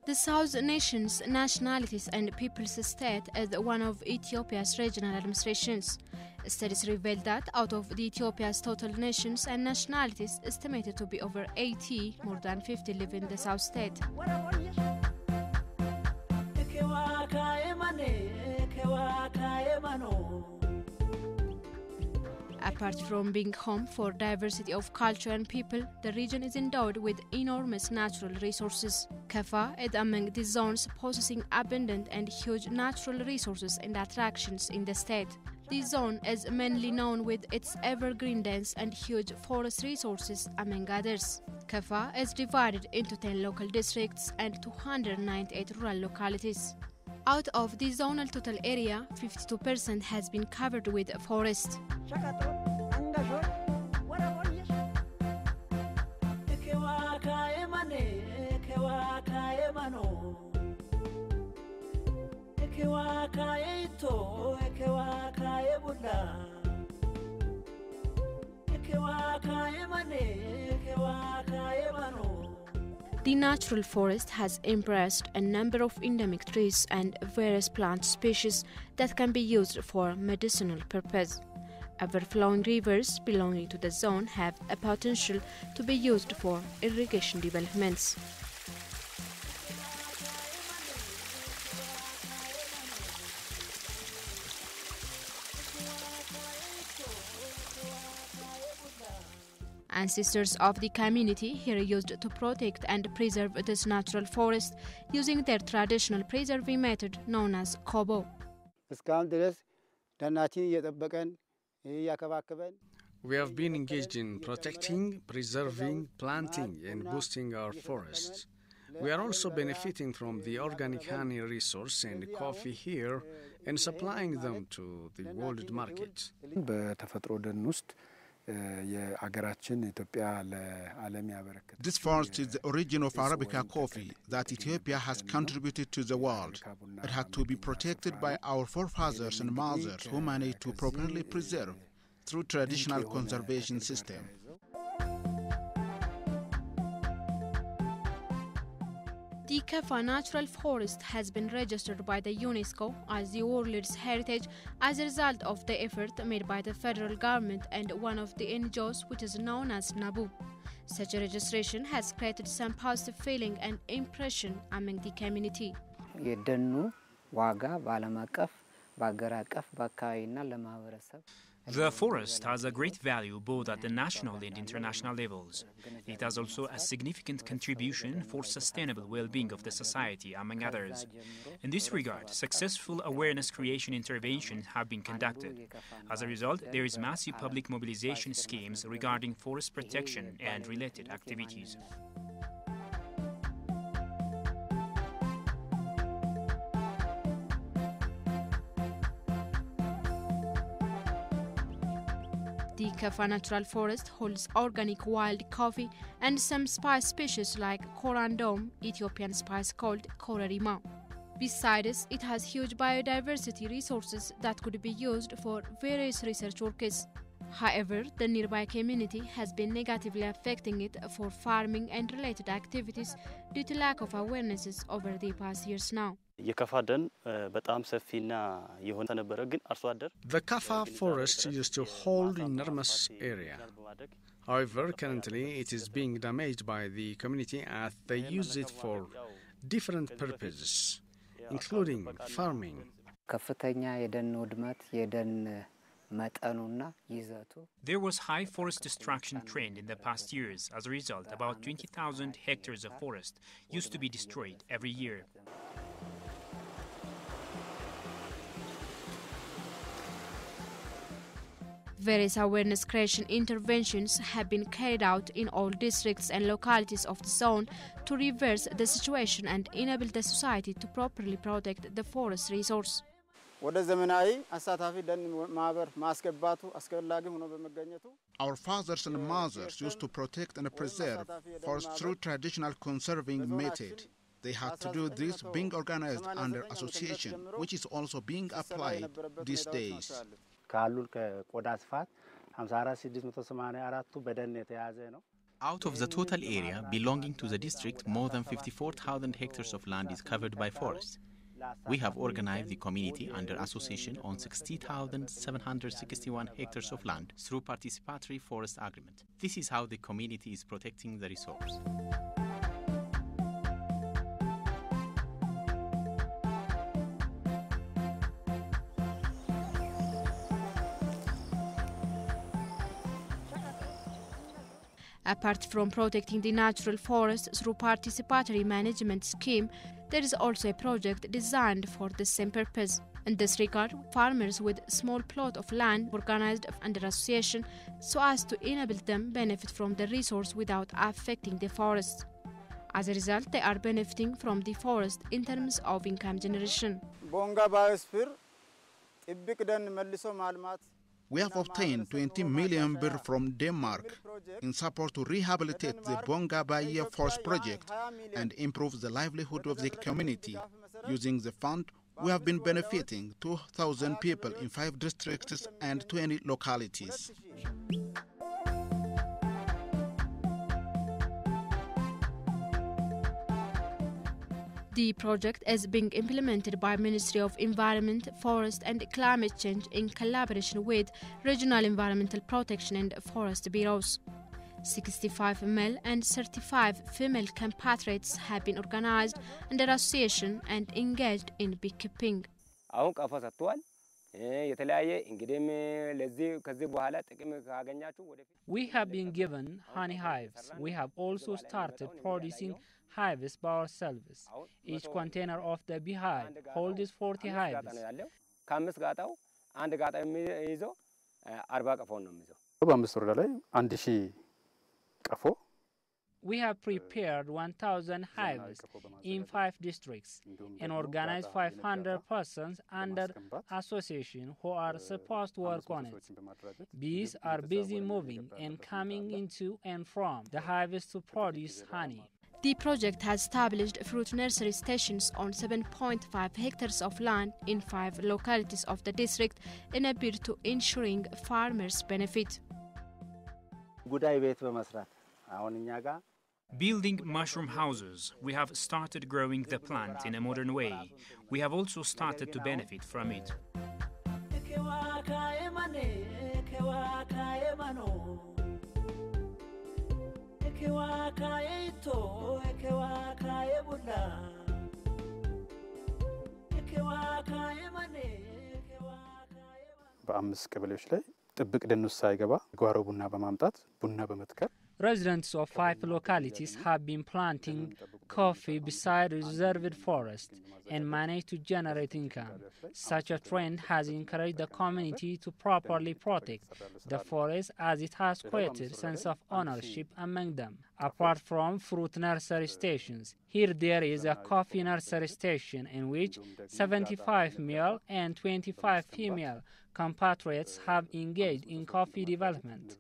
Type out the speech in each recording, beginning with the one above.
The South Nations, Nationalities and Peoples State is one of Ethiopia's regional administrations. Studies reveal that out of the Ethiopia's total nations and nationalities estimated to be over 80, more than 50 live in the South State. Apart from being home for diversity of culture and people, the region is endowed with enormous natural resources. Kaffa is among the zones possessing abundant and huge natural resources and attractions in the state. The zone is mainly known with its evergreen dense and huge forest resources, among others. Kaffa is divided into 10 local districts and 298 rural localities. Out of the zonal total area, 52% has been covered with forest. The natural forest has embraced a number of endemic trees and various plant species that can be used for medicinal purpose. Ever-flowing rivers belonging to the zone have a potential to be used for irrigation developments. Ancestors of the community here used to protect and preserve this natural forest using their traditional preserving method known as kobo. We have been engaged in protecting, preserving, planting and boosting our forests. We are also benefiting from the organic honey resource and coffee here and supplying them to the world market. This forest is the origin of Arabica coffee that Ethiopia has contributed to the world. It had to be protected by our forefathers and mothers who managed to properly preserve through traditional conservation system. The Kaffa Natural Forest has been registered by the UNESCO as the World Heritage as a result of the effort made by the federal government and one of the NGOs, which is known as NABU. Such a registration has created some positive feeling and impression among the community. The forest has a great value both at the national and international levels. It has also a significant contribution for sustainable well-being of the society, among others. In this regard, successful awareness creation interventions have been conducted. As a result, there is massive public mobilization schemes regarding forest protection and related activities. The Kaffa Natural Forest holds organic wild coffee and some spice species like corandom, Ethiopian spice called korarima. Besides, it has huge biodiversity resources that could be used for various research works. However, the nearby community has been negatively affecting it for farming and related activities due to lack of awarenesses over the past years now. The Kaffa forest used to hold enormous area. However, currently it is being damaged by the community as they use it for different purposes, including farming. There was high forest destruction trend in the past years. As a result, about 20,000 hectares of forest used to be destroyed every year. Various awareness creation interventions have been carried out in all districts and localities of the zone to reverse the situation and enable the society to properly protect the forest resource. Our fathers and mothers used to protect and preserve forests through traditional conserving method. They had to do this being organized under association, which is also being applied these days. Out of the total area belonging to the district, more than 54,000 hectares of land is covered by forests. We have organized the community under association on 60,761 hectares of land through participatory forest agreement. This is how the community is protecting the resource. Apart from protecting the natural forest through participatory management scheme, there is also a project designed for the same purpose. In this regard, farmers with small plot of land organized under association so as to enable them benefit from the resource without affecting the forest. As a result, they are benefiting from the forest in terms of income generation. We have obtained 20 million birr from Denmark in support to rehabilitate the Bonga Bahia Forest project and improve the livelihood of the community. Using the fund, we have been benefiting 2,000 people in 5 districts and 20 localities. The project is being implemented by Ministry of Environment, Forest and Climate Change in collaboration with Regional Environmental Protection and Forest Bureaus. 65 male and 35 female compatriots have been organized under association and engaged in beekeeping. We have been given honey hives. We have also started producing hives by ourselves. Each container of the beehive holds 40 hives. We have prepared 1,000 hives in 5 districts and organized 500 persons under association who are supposed to work on it. Bees are busy moving and coming into and from the hives to produce honey. The project has established fruit nursery stations on 7.5 hectares of land in 5 localities of the district in a bid to ensuring farmers benefit. Building mushroom houses, we have started growing the plant in a modern way. We have also started to benefit from it. Residents of 5 localities have been planting coffee beside reserved forest and managed to generate income. Such a trend has encouraged the community to properly protect the forest as it has created a sense of ownership among them. Apart from fruit nursery stations, here there is a coffee nursery station in which 75 male and 25 female compatriots have engaged in coffee development.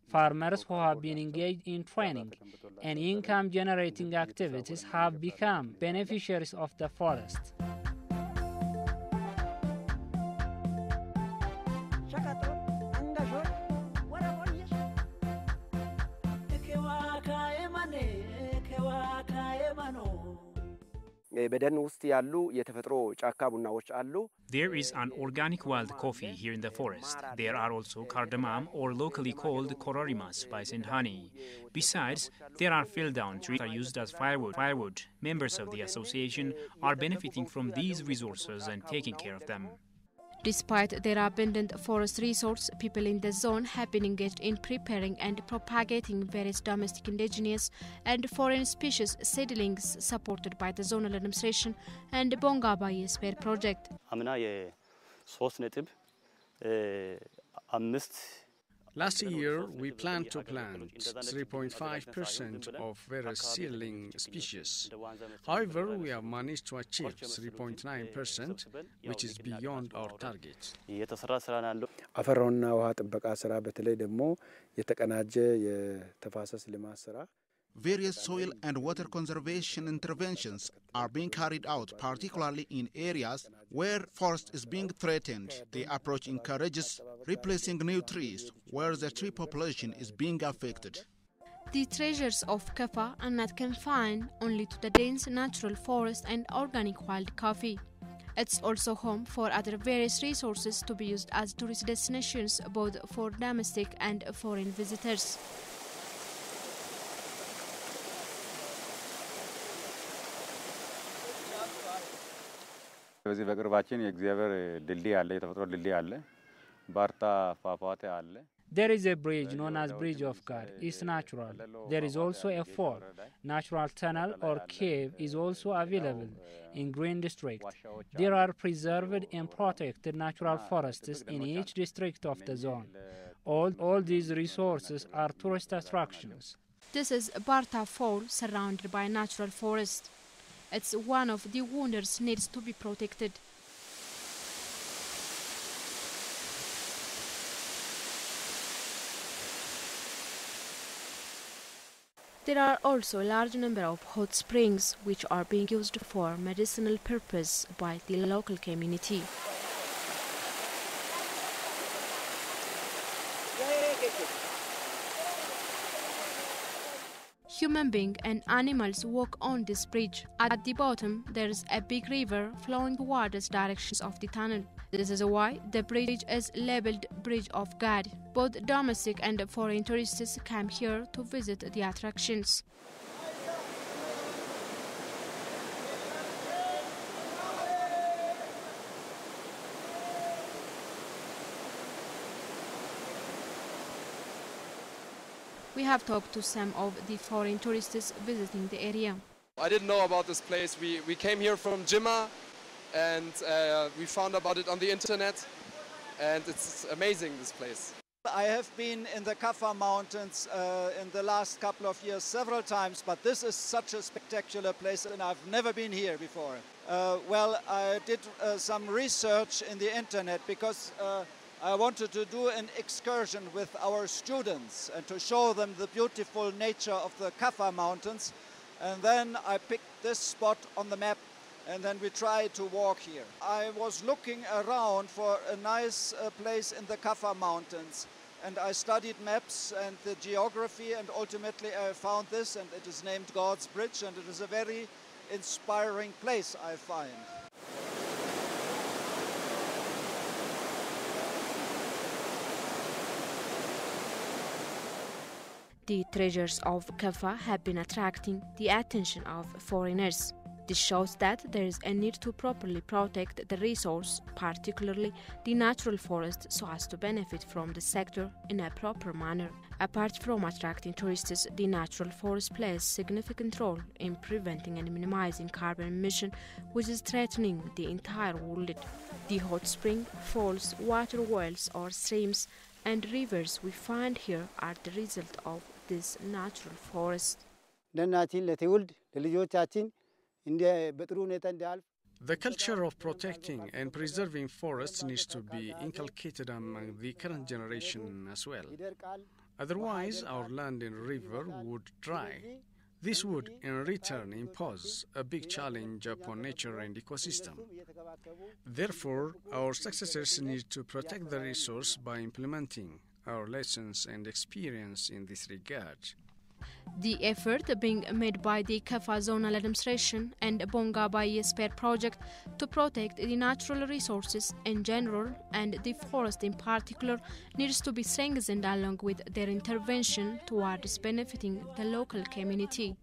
Farmers who have been engaged in training and income-generating activities have become beneficiaries of the forest. There is an organic wild coffee here in the forest. There are also cardamom, or locally called kororima, spice and honey. Besides, there are fell-down trees that are used as firewood. Members of the association are benefiting from these resources and taking care of them. Despite their abundant forest resource, people in the zone have been engaged in preparing and propagating various domestic indigenous and foreign species seedlings supported by the zonal administration and the Bonga Bahia Spare project. Last year, we planned to plant 3.5% of various seedling species. However, we have managed to achieve 3.9%, which is beyond our target. Various soil and water conservation interventions are being carried out, particularly in areas where forest is being threatened. The approach encourages replacing new trees where the tree population is being affected. The treasures of Kaffa are not confined only to the dense natural forest and organic wild coffee. It's also home for other various resources to be used as tourist destinations both for domestic and foreign visitors. በዚህ በቅርባችን የእግዚአብሔር ድልድይ አለ የተፈጥሮ ድልድይ አለ ባርታ ፏፏቴ አለ There is a bridge known as Bridge of God. It's natural. There is also a fort. Natural tunnel or cave is also available in Green District. There are preserved and protected natural forests in each district of the zone. All these resources are tourist attractions. This is Barta Fall, surrounded by natural forest. It's one of the wonders needs to be protected. There are also a large number of hot springs which are being used for medicinal purpose by the local community. Human beings and animals walk on this bridge. At the bottom, there is a big river flowing towards directions of the tunnel. This is why the bridge is labeled Bridge of God. Both domestic and foreign tourists come here to visit the attractions. We have talked to some of the foreign tourists visiting the area. I didn't know about this place. We came here from Jimma and we found about it on the internet and it's amazing, this place. I have been in the Kaffa Mountains in the last couple of years several times, but this is such a spectacular place and I've never been here before. Well, I did some research in the internet because I wanted to do an excursion with our students and to show them the beautiful nature of the Kaffa Mountains. And then I picked this spot on the map and then we tried to walk here. I was looking around for a nice place in the Kaffa Mountains and I studied maps and the geography and ultimately I found this and it is named God's Bridge and it is a very inspiring place, I find. The treasures of Kaffa have been attracting the attention of foreigners. This shows that there is a need to properly protect the resource, particularly the natural forest, so as to benefit from the sector in a proper manner. Apart from attracting tourists, the natural forest plays a significant role in preventing and minimizing carbon emission, which is threatening the entire world. The hot spring, falls, water wells or streams and rivers we find here are the result of this natural forest. The culture of protecting and preserving forests needs to be inculcated among the current generation as well. Otherwise, our land and river would dry. This would, in return, impose a big challenge upon nature and ecosystem. Therefore, our successors need to protect the resource by implementing our lessons and experience in this regard. The effort being made by the Kaffa Zonal Administration and Bonga Spare Project to protect the natural resources in general and the forest in particular needs to be strengthened along with their intervention towards benefiting the local community.